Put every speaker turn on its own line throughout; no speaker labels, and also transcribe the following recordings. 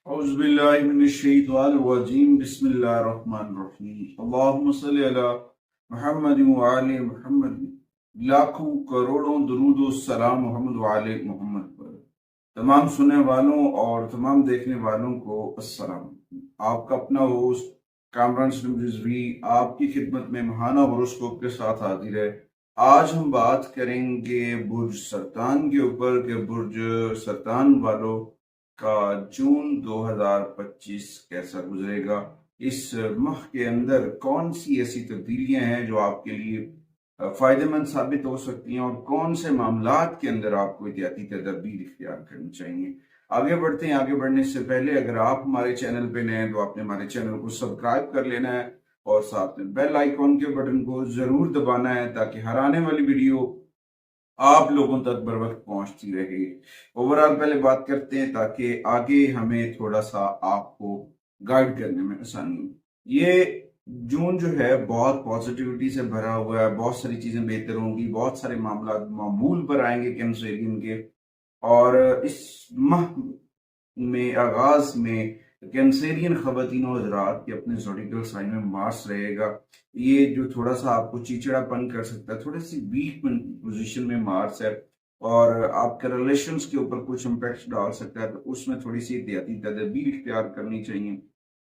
औज़ुबिल्लाहिमिनश्शैतानिर्रजीम बिस्मिल्लाहिर्रहमानिर्रहीम अल्लाहुम्मा सल्लि अला मुहम्मद व आले मुहम्मद। लाखों करोड़ों दुरूद व सलाम मोहम्मद व आले मोहम्मद पर। तमाम सुनने वालों और तमाम देखने वालों को अस्सलाम। आपका अपना होस्ट कामरान सलीम रिजवी आपकी खिदमत में महाना होरोस्कोप के साथ हाजिर है। आज हम बात करेंगे बुर्ज सरतान के ऊपर कि बुर्ज सरतान वालों का जून 2025 कैसा गुजरेगा। इस माह के अंदर कौन सी ऐसी तब्दीलियां हैं जो आपके लिए फायदेमंद साबित हो सकती हैं और कौन से मामलात के अंदर आपको एहतियाती तदबीर इख्तियार करनी चाहिए। आगे बढ़ते हैं। आगे बढ़ने से पहले अगर आप हमारे चैनल पे नए हैं तो आपने हमारे चैनल को सब्सक्राइब कर लेना है और साथ में बेल आइकॉन के बटन को जरूर दबाना है ताकि हर आने वाली वीडियो आप लोगों तक बर वक्त पहुंचती रहे। ओवरऑल पहले बात करते हैं ताकि आगे हमें थोड़ा सा आपको गाइड करने में आसानी हो। ये जून जो है बहुत पॉजिटिविटी से भरा हुआ है, बहुत सारी चीजें बेहतर होंगी, बहुत सारे मामला मामूल पर आएंगे कैंसरियन के। और इस माह में आगाज में कैंसेरियन खवातीन और हजरात के अपने ज़ोडिकल साइन में मार्स रहेगा। ये जो थोड़ा सा आपको चिड़चिड़ापन कर सकता है, थोड़ी सी वीक पोजीशन में मार्स है और आपके रिलेशंस के ऊपर कुछ इम्पैक्ट डाल सकता है, तो उसमें थोड़ी सी एहतियाती तदबीर इख्तियार करनी चाहिए।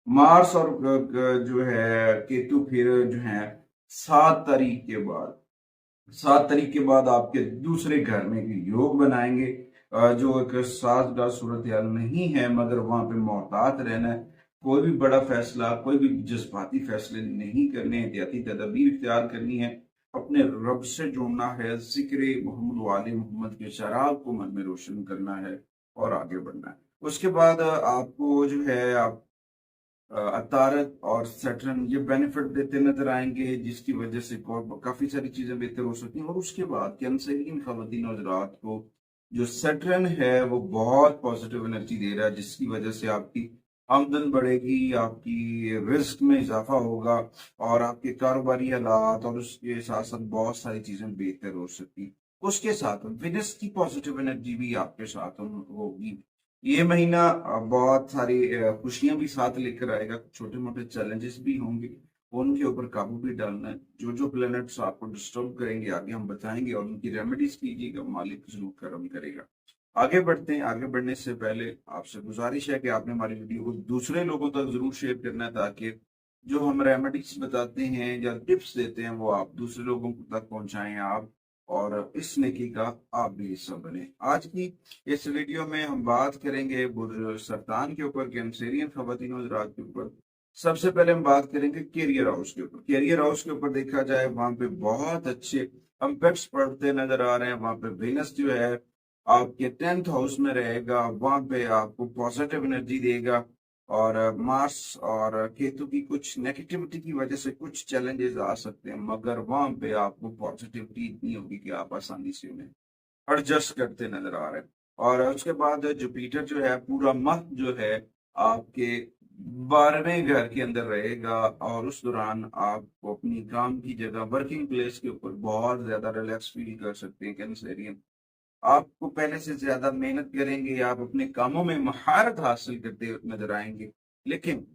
मार्स और जो है केतु फिर जो है 7 तारीख के बाद 7 तारीख के बाद आपके दूसरे घर में योग बनाएंगे, जो एक साजगार सूरत हाल नहीं है, मगर वहां पे मोहतात रहना है। कोई भी बड़ा फैसला, कोई भी जज्बाती फैसले नहीं करने, एहतियाती तदबीर इख्तियार करनी है, अपने रब से जुड़ना है, जिक्र मोहम्मद वाले मोहम्मद के शराब को मन में रोशन करना है और आगे बढ़ना है। उसके बाद आपको जो है आप अतारत और सैटर्न ये बेनिफिट देते नजर आएंगे, जिसकी वजह से काफी सारी चीजें बेहतर हो सकती हैं। और उसके बाद कैंसरियन खवातीन और हज़रात को जो सैटर्न है वो बहुत पॉजिटिव एनर्जी दे रहा है, जिसकी वजह से आपकी आमदन बढ़ेगी, आपकी रिस्क में इजाफा होगा और आपके कारोबारी हालात और उसके साथ साथ बहुत सारी चीजें बेहतर हो सकती। उसके साथ विनस की पॉजिटिव एनर्जी भी आपके साथ होगी। ये महीना बहुत सारी खुशियां भी साथ लेकर आएगा, छोटे मोटे चैलेंजेस भी होंगे, उनके ऊपर काबू भी डालना है। जो जो प्लैनेट्स आपको डिस्टर्ब करेंगे आगे हम बताएंगे और उनकी रेमेडीज कीजिएगा, मालिक जरूर करम करेगा। आगे बढ़ते हैं। आगे बढ़ने से पहले आपसे गुजारिश है कि आपने हमारी वीडियो को दूसरे लोगों तक जरूर शेयर करना है, ताकि जो हम रेमेडीज बताते हैं या टिप्स देते हैं वो आप दूसरे लोगों तक पहुंचाएं आप, और इस नेकी का आप भी हिस्सा बने। आज की इस वीडियो में हम बात करेंगे बुर्ज सरतान के ऊपर, कैंसेरियन खवातीन और हज़रात के ऊपर। सबसे पहले हम बात करेंगे कैरियर हाउस के ऊपर। कैरियर हाउस के ऊपर देखा जाए वहां पे बहुत अच्छे इम्पैक्ट्स पड़ते नजर आ रहे हैं। वहां पे वेनस जो है आपके 10th हाउस में रहेगा, वहां पे आपको पॉजिटिव एनर्जी देगा। और मार्स और केतु की कुछ नेगेटिविटी की वजह से कुछ चैलेंजेस आ सकते हैं, मगर वहां पे आपको पॉजिटिविटी इतनी होगी कि आप आसानी से उन्हें एडजस्ट करते नजर आ रहे हैं। और उसके बाद जुपिटर जो है पूरा माह जो है आपके 12वें घर के अंदर रहेगा, और उस दौरान आपको अपनी काम की जगह वर्किंग प्लेस के ऊपर बहुत ज्यादा रिलैक्स फील कर सकते हैं कैंसरियन। आपको पहले से ज्यादा मेहनत करेंगे, आप अपने कामों में महारत हासिल करते नजर आएंगे। लेकिन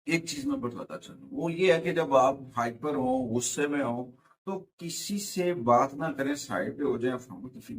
एक चीज मैं बताता चलूं, वो ये है कि जब आप हाइपर हो, गुस्से में हो, तो किसी से बात ना करें, साइड पे हो जाए,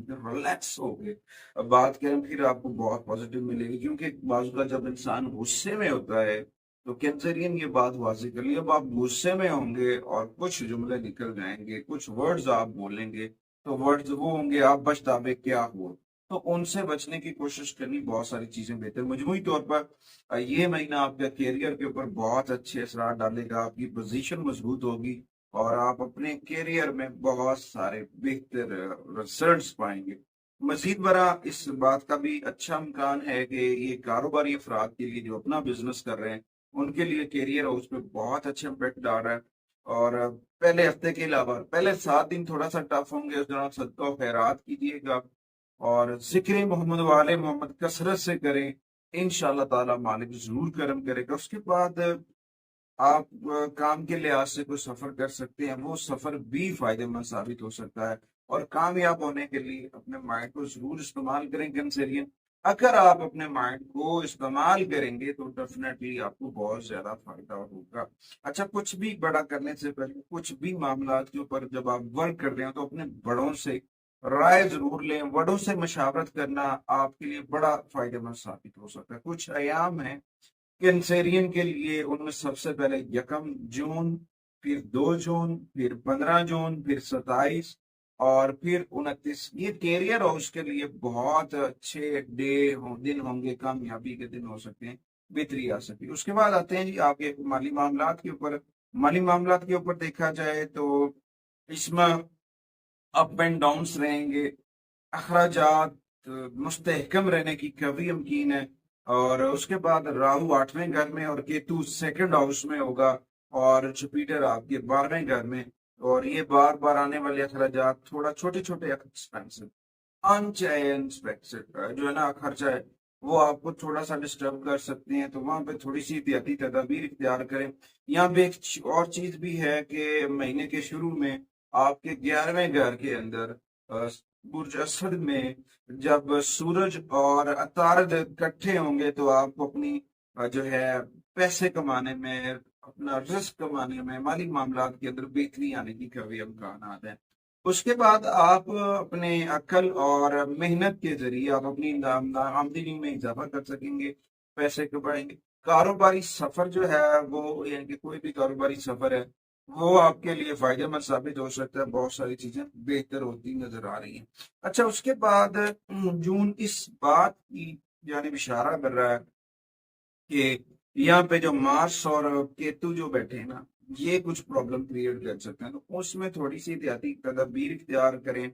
रिलैक्स हो गए अब बात करें, फिर आपको बहुत पॉजिटिव मिलेगी। क्योंकि बाजू का जब इंसान गुस्से में होता है, तो कैंसरियन ये बात वाजी कर ली, अब आप गुस्से में होंगे और कुछ जुमले निकल जाएंगे, कुछ वर्ड्स आप बोलेंगे, तो वर्ड्स वो होंगे आप बचताबे क्या हो, तो उनसे बचने की कोशिश करनी, बहुत सारी चीजें बेहतर। मजमूई तौर पर ये महीना आपके करियर के ऊपर बहुत अच्छे असरार डालेगा, आपकी पोजीशन मजबूत होगी और आप अपने करियर में बहुत सारे बेहतर रिजल्ट्स पाएंगे। मजीद बरा इस बात का भी अच्छा इम्कान है कि ये कारोबारी अफराद के लिए जो अपना बिजनेस कर रहे हैं, उनके लिए करियर उस पर बहुत अच्छा इम्पेक्ट डाल रहा है। और पहले हफ्ते के अलावा पहले 7 दिन थोड़ा सा टफ होंगे, उस दौरान सदका और खैरात कीजिएगा और जिक्र मोहम्मद वाले मोहम्मद कसरत से करें। इंशाअल्लाह ताला मालिक जरूर करम करेगा। उसके बाद आप काम के लिहाज से कोई सफर कर सकते हैं, वो सफर भी फायदेमंद साबित हो सकता है। और कामयाब होने के लिए अपने माइंड को जरूर इस्तेमाल करें कैंसरियन। अगर आप अपने माइंड को इस्तेमाल करेंगे तो डेफिनेटली आपको बहुत ज्यादा फायदा होगा। अच्छा, कुछ भी बड़ा करने से पहले, कुछ भी मामला के ऊपर जब आप वर्क कर रहे हो तो अपने बड़ों से राय जरूर लें। बड़ों से मशावरत करना आपके लिए बड़ा फायदेमंद साबित हो सकता है। कुछ अयाम है कैंसेरियन के लिए, उनमें सबसे पहले 1 जून, फिर 2 जून, फिर 15 जून, फिर 27 और फिर 29। ये कैरियर हाउस के लिए बहुत अच्छे दिन होंगे, कामयाबी के दिन हो सकते हैं, बेहतरी आ सकती है। उसके बाद आते हैं जी आपके माली मामलात के ऊपर। माली मामलात के ऊपर देखा जाए तो इसमें अप एंड डाउन्स रहेंगे, अखराजात मुस्तहकम रहने की कभी यकीन है। और उसके बाद राहु 8वें घर में और केतु सेकंड हाउस में होगा, और जुपिटर आपके 12वें घर में। और ये बार बार आने वाले अखराजात, थोड़ा छोटे छोटे एक्सपेंसिव अनएक्सपेक्टेड जो है ना खर्चा है, वो आपको थोड़ा सा डिस्टर्ब कर सकते हैं। तो वहां पे थोड़ी सी एहतियाती तदाबीर इख्तियार करें। यहाँ पे एक और चीज भी है कि महीने के शुरू में आपके 11वें घर के अंदर अ, बुर्ज असद में जब सूरज और अतारद इकट्ठे होंगे तो आपको अपनी जो है पैसे कमाने में, अपना रिस्क कमाने में, माली मामलात के अंदर बेहतरी आने की कभी इम्कान है। उसके बाद आप अपने अक्ल और मेहनत के जरिए आप अपनी आमदनी में इजाफा कर सकेंगे, पैसे कमाएंगे। कारोबारी सफर जो है वो, यानी कि कोई भी कारोबारी सफर है, वो आपके लिए फायदेमंद साबित हो सकता है। बहुत सारी चीजें बेहतर होती नजर आ रही हैं। अच्छा, उसके बाद जून इस बात की जानिब इशारा कर रहा है कि यहाँ पे जो मार्स और केतु जो बैठे हैं ना, ये कुछ प्रॉब्लम क्रिएट कर सकते हैं। तो उसमें थोड़ी सी एहतियाती तदबीर इख्तियार करें।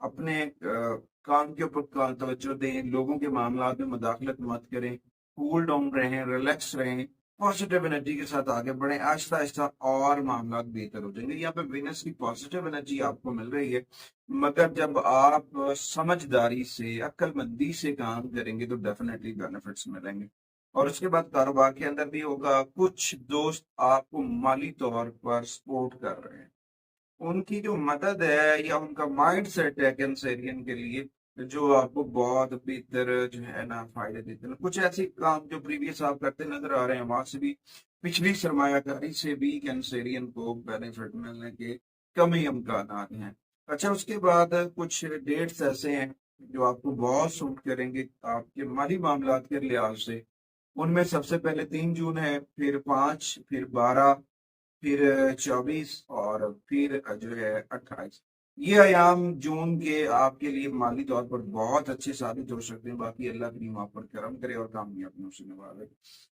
अपने काम के ऊपर तवज्जो दें, लोगों के मामला में मदाखलत मत करें, कूल डाउन रहें, रिलैक्स रहें, पॉजिटिव एनर्जी के साथ आगे बढ़ें। आहिस्ता आहिस्ता और मामला बेहतर हो जाएंगे। यहाँ पे वीनस की पॉजिटिव एनर्जी आपको मिल रही है, मगर जब आप समझदारी से, अक्लमंदी से काम करेंगे तो डेफिनेटली बेनिफिट्स मिलेंगे। और उसके बाद कारोबार के अंदर भी होगा, कुछ दोस्त आपको माली तौर पर सपोर्ट कर रहे हैं, उनकी जो मदद है या उनका माइंड सेट है कैंसेरियन के लिए, जो आपको बहुत बेहतर जो है ना फायदे देते हैं। कुछ ऐसे काम जो प्रीवियस आप करते नजर आ रहे हैं, वहां से भी, पिछली सरमायाकारी से भी कैंसेरियन को बेनिफिट मिलने के कम ही इम्कान हैं। अच्छा, उसके बाद कुछ डेट्स ऐसे हैं जो आपको बहुत सूट करेंगे आपके माली मामलात के लिहाज से। उनमें सबसे पहले 3 जून है, फिर 5, फिर 12, फिर 24 और फिर जो है 28। ये अयाम जून के आपके लिए माली तौर पर बहुत अच्छे साबित हो सकते हैं। बाकी अल्लाह करीम आप पर करम करे और कामयाबियों से नवाजे।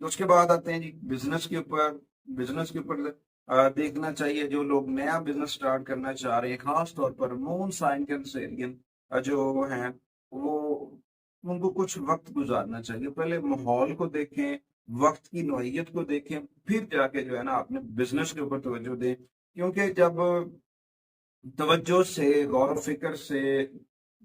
तो उसके बाद आते हैं जी बिजनेस के ऊपर। बिजनेस के ऊपर देखना चाहिए, जो लोग नया बिजनेस स्टार्ट करना चाह रहे हैं, खास तौर पर मून साइन कैंसेरियन जो हैं, वो उनको कुछ वक्त गुजारना चाहिए। पहले माहौल को देखें, वक्त की नौइयत को देखें, फिर जाके जो है ना अपने बिजनेस के ऊपर तवज्जो दें। क्योंकि जब तवज्जो से, गौर फिक्र से,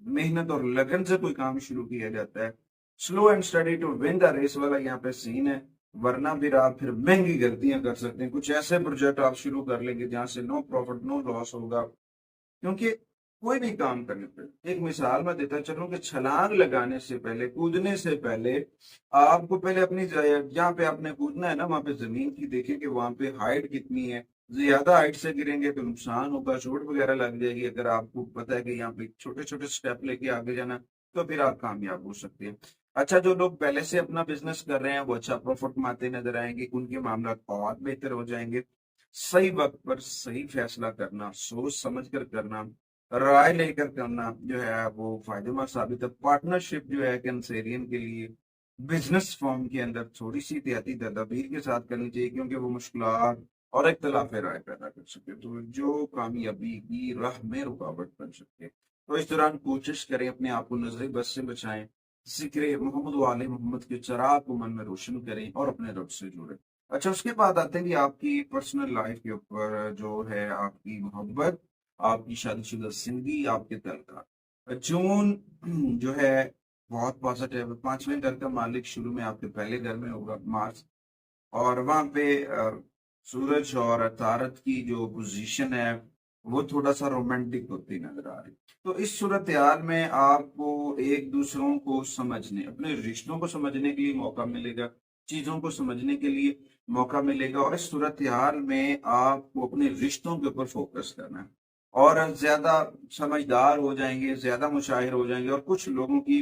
मेहनत और लगन से कोई काम शुरू किया जाता है, slow and steady to win the race वाला यहाँ पे सीन है। वरना फिर आप फिर महंगी गलतियां कर सकते हैं। कुछ ऐसे प्रोजेक्ट आप शुरू कर लेंगे जहां से नो प्रॉफिट नो लॉस होगा। क्योंकि कोई भी काम करने पे, एक मिसाल मैं देता चलूं कि छलांग लगाने से पहले, कूदने से पहले, आपको पहले अपनी जहाँ पे आपने कूदना है ना, वहां पे जमीन की देखें कि वहां पे हाइट कितनी है। ज्यादा हाइट से गिरेंगे तो नुकसान होगा, चोट वगैरह लग जाएगी। अगर आपको पता है कि यहाँ पे छोटे छोटे स्टेप लेके आगे जाना, तो फिर आप कामयाब हो सकते हैं। अच्छा, जो लोग पहले से अपना बिजनेस कर रहे हैं वो अच्छा प्रॉफिट कमाते नजर आएंगे, उनके मामला और बेहतर हो जाएंगे। सही वक्त पर सही फैसला करना, सोच समझ कर करना, राय लेकर करना जो है वो फायदेमंद साबित है। पार्टनरशिप जो है कैंसेरियन के लिए बिजनेस फॉर्म के अंदर थोड़ी सी एहतियाती तदाबीर के साथ करनी चाहिए, क्योंकि वो मुश्किलात और इख्तलाफ राय पैदा कर सकते हैं, तो जो कामयाबी की राह में रुकावट बन सकते हैं। तो इस दौरान कोशिश करें अपने आप को नजर बस से बचाएं, जिक्र मोहम्मद वाले मोहम्मद के चिराग को मन में रोशन करें और अपने रब से जुड़े। अच्छा, उसके बाद आते हैं कि आपकी पर्सनल लाइफ के ऊपर, जो है आपकी मोहब्बत, आपकी शादीशुदा जिंदगी, आपके तल्लुकात। जून जो है बहुत पॉजिटिव है। 5वें घर का मालिक शुरू में आपके पहले घर में होगा, मार्स। और वहां पे सूरज और तारत की जो पोजीशन है वो थोड़ा सा रोमांटिक होती नजर आ रही। तो इस सूरत हाल में आपको एक दूसरों को समझने, अपने रिश्तों को समझने के लिए मौका मिलेगा, चीजों को समझने के लिए मौका मिलेगा, और इस सूरत हाल में आपको अपने रिश्तों के ऊपर फोकस करना है और ज्यादा समझदार हो जाएंगे, ज्यादा मुशाहिर हो जाएंगे, और कुछ लोगों की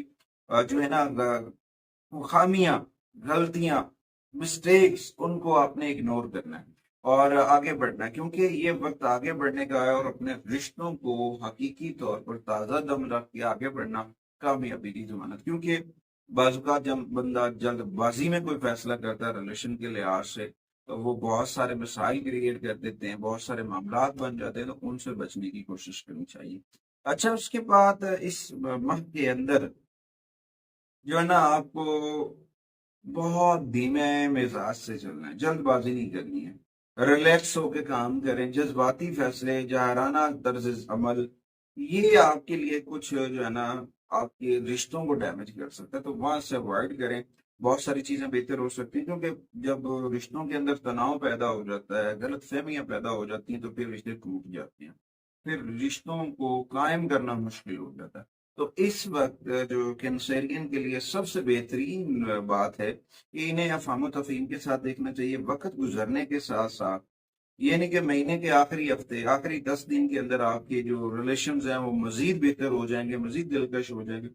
जो है ना खामियां, गलतियां, मिस्टेक्स, उनको आपने इग्नोर करना है और आगे बढ़ना है, क्योंकि ये वक्त आगे बढ़ने का है और अपने रिश्तों को हकीकी तौर पर ताजा दम रख के आगे बढ़ना कामयाबी की जमानत। क्योंकि बाज़ औक़ात जब बंदा जल्दबाजी में कोई फैसला करता है रिलेशन के लिहाज से, तो वो बहुत सारे मसाइल क्रिएट कर देते हैं, बहुत सारे मामलात बन जाते हैं, तो उनसे बचने की कोशिश करनी चाहिए। अच्छा, उसके बाद इस माह के अंदर जो है ना आपको बहुत धीमे मिजाज से चलना है, जल्दबाजी नहीं करनी है, रिलैक्स होकर काम करें। जज्बाती फैसले, जाहराना तर्ज अमल, ये आपके लिए कुछ जो है ना आपके रिश्तों को डैमेज कर सकता है, तो वहां से अवॉइड करें। बहुत सारी चीजें बेहतर हो सकती हैं, क्योंकि जब रिश्तों के अंदर तनाव पैदा हो जाता है, गलत फहमियां पैदा हो जाती हैं, तो फिर रिश्ते टूट जाते हैं, फिर रिश्तों को कायम करना मुश्किल हो जाता है। तो इस वक्त जो कैंसरियन के लिए सबसे बेहतरीन बात है कि इन्हें अफाम तफहीम के साथ देखना चाहिए। वक्त गुजरने के साथ साथ ये नहीं कि महीने के आखिरी हफ्ते, आखिरी 10 दिन के अंदर आपके जो रिलेशन हैं वो मजीद बेहतर हो जाएंगे, मजीद दिलकश हो जाएंगे।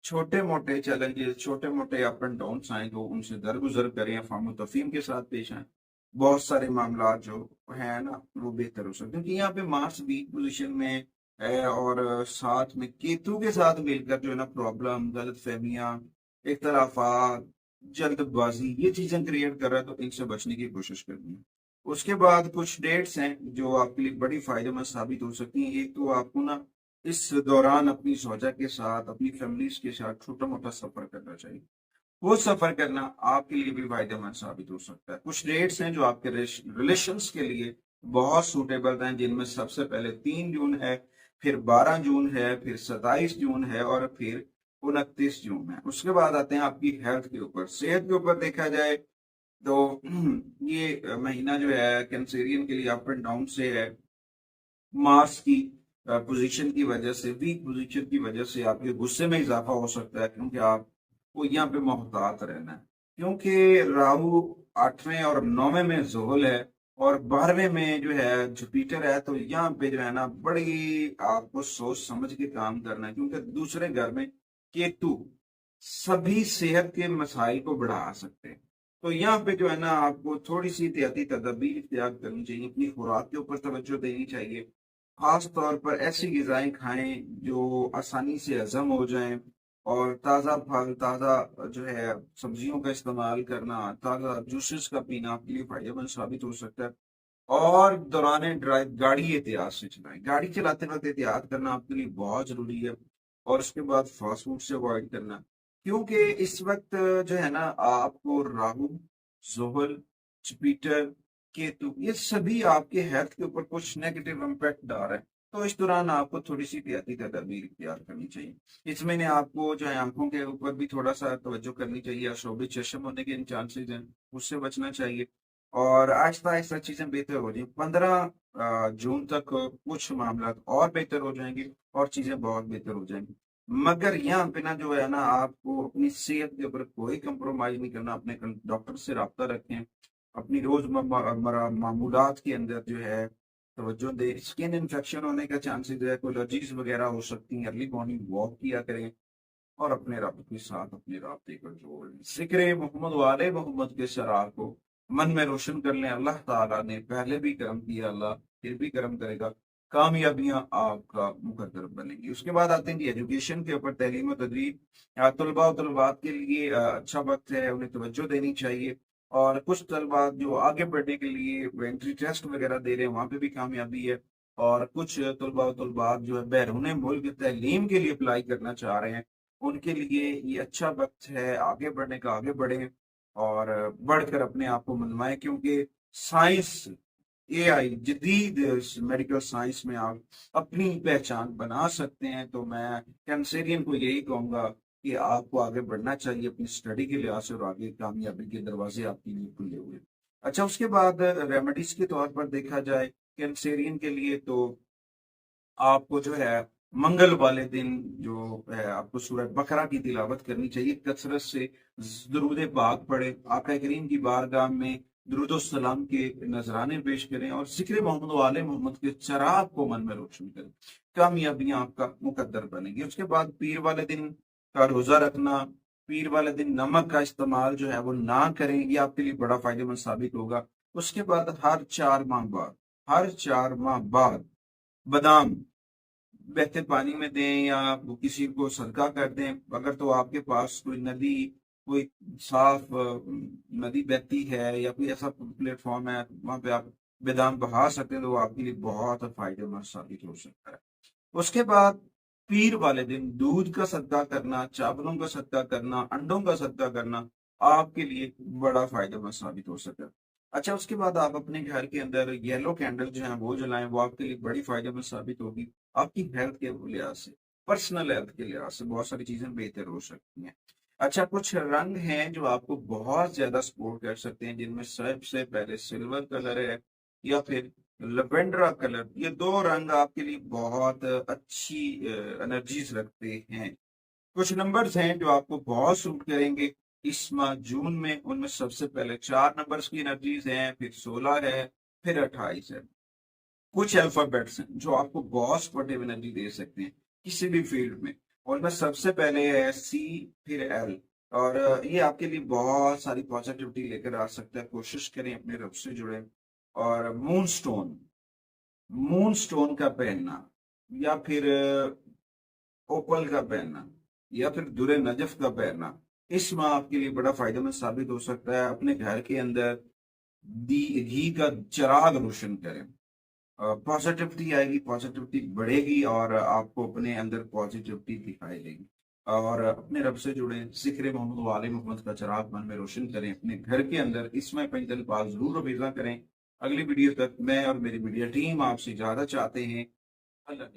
छोटे मोटे चैलेंजेस, छोटे मोटे अप एंड डाउन आए तो उनसे दरगुजर करें, अफाम तफहीम के साथ पेश आए। बहुत सारे मामला जो है ना वो बेहतर हो सकते हैं, क्योंकि यहाँ पे मार्स वीक पोजीशन में है और साथ में केतु के साथ मिलकर जो है ना प्रॉब्लम, गलत फहमियां, इख्तलाफात, जल्दबाजी, ये चीजें क्रिएट कर रहा है, तो इनसे बचने की कोशिश करनी है। उसके बाद कुछ डेट्स हैं जो आपके लिए बड़ी फायदेमंद साबित हो सकती हैं। एक तो आपको ना इस दौरान अपनी सोचा के साथ, अपनी फैमिलीज के साथ छोटा मोटा सफर करना चाहिए। वो सफर करना आपके लिए भी फायदेमंद साबित हो सकता है। कुछ डेट्स हैं जो आपके रिलेशंस के लिए बहुत सूटेबल हैं, जिनमें सबसे पहले 3 जून है, फिर 12 जून है, फिर 27 जून है, और फिर 29 जून है। उसके बाद आते हैं आपकी हेल्थ के ऊपर, सेहत के ऊपर देखा जाए तो ये महीना जो है कैंसेरियन के लिए अप एंड डाउन से है। मार्स की पोजीशन की वजह से, वीक पोजीशन की वजह से आपके गुस्से में इजाफा हो सकता है, क्योंकि आपको यहाँ पे मोहतात रहना है। क्योंकि राहु 8वें और 9वें में ज़ोहल है और 12वें में जो है जुपिटर है, तो यहाँ पे जो है ना बड़ी आपको सोच समझ के काम करना है, क्योंकि दूसरे घर में केतु सभी सेहत के मसाइल को बढ़ा सकते हैं। तो यहाँ पे जो है ना आपको थोड़ी सी एहतियाती तदबीर इख्तियार करनी चाहिए, अपनी खुराक के ऊपर तवज्जो देनी चाहिए। खास तौर पर ऐसी ग़िज़ाएँ खाएँ जो आसानी से हज़म हो जाएँ, और ताज़ा फल, ताज़ा जो है सब्जियों का इस्तेमाल करना, ताज़ा जूसेस का पीना आपके लिए फ़ायदेमंद साबित हो सकता है। और दौरान ड्राइव गाड़ी एहतियात से चलाएँ। गाड़ी चलाते वक़्त एहतियात करना आपके लिए बहुत ज़रूरी है, और उसके बाद फ़ास्ट फूड से अवॉइड करना। क्योंकि इस वक़्त जो है ना आपको राहु, ज़ुहल, जुपिटर, केतु, ये सभी आपके हेल्थ के ऊपर कुछ नेगेटिव इम्पैक्ट डाल रहे हैं। तो इस दौरान आपको थोड़ी-सी एहतियाती तदाबीर इख्तियार करनी चाहिए। इस महीने आपको जो है आँखों के ऊपर भी थोड़ा-सा तवज्जो करनी चाहिए, अशोभे चश्म होने के चांसेज़ हैं, उससे बचना चाहिए। और आहिस्ता-आहिस्ता चीज़ें बेहतर हो रही हैं। 15 जून तक कुछ मामलात और बेहतर हो जाएँगे और चीज़ें बहुत बेहतर हो जाएँगी। मगर यहाँ पे ना जो है ना आपको अपनी सेहत के ऊपर कोई कंप्रोमाइज़ नहीं करना, अपने डॉक्टर से राब्ता रखें, अपनी रोज़मर्रा मामूलात के अंदर जो है तवज्जो दें। स्किन इन्फेक्शन होने का चांसेज़ है, कोई एलर्जीज़ वगैरह हो सकती हैं, अर्ली मॉर्निंग वॉक किया करें और अपने रब के साथ अपने राब्ते को जोड़ लें। ज़िक्र मोहम्मद वाले मोहम्मद के शरार को मन में रोशन कर लें। अल्लाह ताला ने पहले भी करम किया, अल्लाह फिर भी करम करेगा। कामयाबियां आपका मुकद्दर बनेंगी। उसके बाद आते हैं कि एजुकेशन के ऊपर, तलीम और तदरीब, तलबा और तलबात के लिए अच्छा वक्त है, उन्हें तवज्जो देनी चाहिए। और कुछ तलबा जो आगे बढ़ने के लिए एंट्री टेस्ट वगैरह दे रहे हैं, वहाँ पे भी कामयाबी है। और कुछ तलबा और तलबात जो है बैरून मुल्क तलीम के लिए अप्लाई करना चाह रहे हैं, उनके लिए ये अच्छा वक्त है आगे बढ़ने का। आगे बढ़े और बढ़कर अपने आप को मनवाएं, क्योंकि साइंस, एआई, जदीद मेडिकल साइंस में आप अपनी पहचान बना सकते हैं। तो मैं कैंसेरियन को यही कहूंगा कि आपको आगे बढ़ना चाहिए अपनी स्टडी के लिहाज से, और आगे कामयाबी के दरवाजे आपके लिए खुले हुए। अच्छा, उसके बाद रेमेडीज के तौर पर देखा जाए कैंसेरियन के लिए, तो आपको जो है मंगल वाले दिन जो है आपको सूरह बकरा की तिलावत करनी चाहिए, कसरत से दुरूद पाक पढ़े, आका करीम की बारगाह में दुरूद सलाम के नजराने पेश करें और जिक्र मोहम्मद वाले मोहम्मद के चराग को मन में रोशन करें। कामयाबियां आपका मुकद्दर बनेगी। उसके बाद पीर वाले दिन का रोजा रखना, पीर वाले दिन नमक का इस्तेमाल जो है वो ना करें, ये आपके लिए बड़ा फायदेमंद साबित होगा। उसके बाद हर 4 माह बाद बादाम बहते पानी में दें या वो किसी को सदका कर दें। अगर तो आपके पास कोई नदी, कोई साफ नदी बहती है या कोई ऐसा प्लेटफॉर्म है वहां पे आप बादाम बहा सकते हैं, तो वो आपके लिए बहुत फायदेमंद साबित हो सकता है। उसके बाद पीर वाले दिन दूध का सदका करना, चावलों का सदका करना, अंडों का सदका करना आपके लिए बड़ा फायदेमंद साबित हो सकता है। अच्छा, उसके बाद आप अपने घर के अंदर येलो कैंडल जो है वो जलाएं, वो आपके लिए बड़ी फायदेमंद साबित होगी। आपकी हेल्थ के लिहाज से, पर्सनल हेल्थ के लिहाज से बहुत सारी चीजें बेहतर हो सकती हैं। अच्छा, कुछ रंग हैं जो आपको बहुत ज्यादा सपोर्ट कर सकते हैं, जिनमें सबसे पहले सिल्वर कलर है या फिर लेवेंडरा कलर। ये 2 रंग आपके लिए बहुत अच्छी एनर्जीज रखते हैं। कुछ नंबर्स हैं जो आपको बहुत सूट करेंगे इस माह जून में, उनमें सबसे पहले 4 नंबर्स की एनर्जीज हैं, फिर 16 है, फिर 28 है। कुछ अल्फाबेट्स हैं जो आपको बहुत सपोर्टिव एनर्जी दे सकते हैं किसी भी फील्ड में, उनमें सबसे पहले है सी, फिर एल। और ये आपके लिए बहुत सारी पॉजिटिविटी लेकर आ सकता है। कोशिश करें अपने रब से जुड़े। और मून स्टोन का पहनना या फिर ओपल का पहनना या फिर दुरे नजफ का पहनना इस माह आपके लिए बड़ा फायदेमंद साबित हो सकता है। अपने घर के अंदर घी का चिराग रोशन करें, पॉजिटिविटी आएगी, पॉजिटिविटी बढ़ेगी और आपको अपने अंदर पॉजिटिविटी दिखाई देगी। और अपने रब से जुड़े, जिक्र मोहम्मद वाले मोहम्मद का चिराग मन में रोशन करें अपने घर के अंदर। इसमें पैदल पाक जरूर रबीजा करें। अगली वीडियो तक मैं और मेरी मीडिया टीम आपसे इजाजत चाहते हैं। अल्लाह